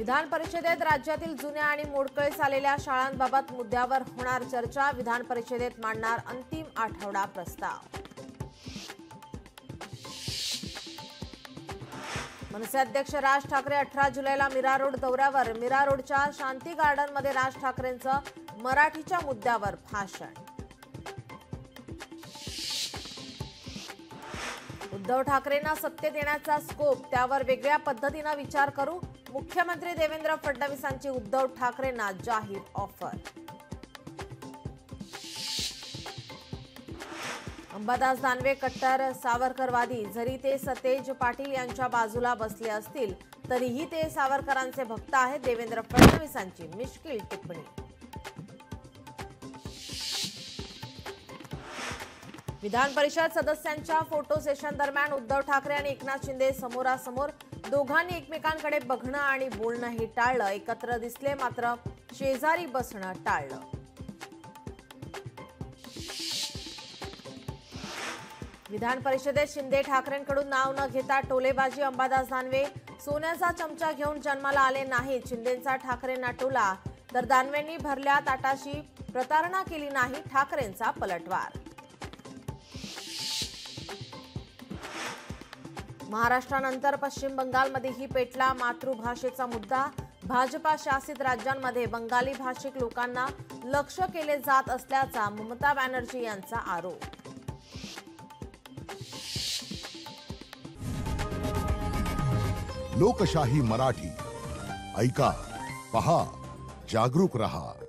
विधान परिषदेत राज्यातील जुन्या आणि मोडकळीस आलेल्या शाळांबाबत मुद्द्यावर होणार चर्चा। विधान परिषदेत मांडणार अंतिम आठवडा प्रस्ताव। मनसे अध्यक्ष राज ठाकरे 18 जुलैला मीरा रोड दौऱ्यावर। मीरा रोडच्या शांती गार्डनमध्ये राज ठाकरेंचं मराठीच्या मुद्द्यावर भाषण। उद्धव ठाकरेंना सत्तेत येण्याचा स्कोप, त्यावर वेगळ्या पद्धतीने विचार करू। मुख्यमंत्री देवेंद्र फडणवीसांची उद्धव ठाकरेंना जाहीर ऑफर। अंबादास दानवे कट्टर सावरकरवादी, जरी ते सतेज पाटील यांच्या बाजूला बसले असतील तरीही ते सावरकरांचे भक्त आहेत। देवेंद्र फडणवीसांची मिश्किल टिप्पणी। विधान परिषद सदस्यांच्या फोटो सेशन दरम्यान उद्धव ठाकरे आणि एकनाथ शिंदे समोरासमोर। दोघांनी एकमेकांकडे बघणं आणि बोलणंही टाळलं। एकत्र दिसले मात्र शेजारी बसणं टाळलं। विधान परिषदेत शिंदे ठाकरेंकडून नाव न घेता टोलेबाजी। अंबादास दानवे सोन्याचा चमचा घेऊन जन्माला आले नाहीत। शिंदेंचा ठाकरेंना टोला, तर दानवेंनी भरल्या ताटाशी प्रतारणा केली नाही। ठाकरेंचा पलटवार। महाराष्ट्रानंतर पश्चिम बंगालमध्येही पेटला मातृभाषेचा मुद्दा। भाजपा शासित राज्यांमध्ये बंगाली भाषिक लोकांना लक्ष्य केले जात असल्याचा ममता बॅनर्जी यांचा आरोप। लोकशाही मराठी ऐका, पहा, जागरूक रहा।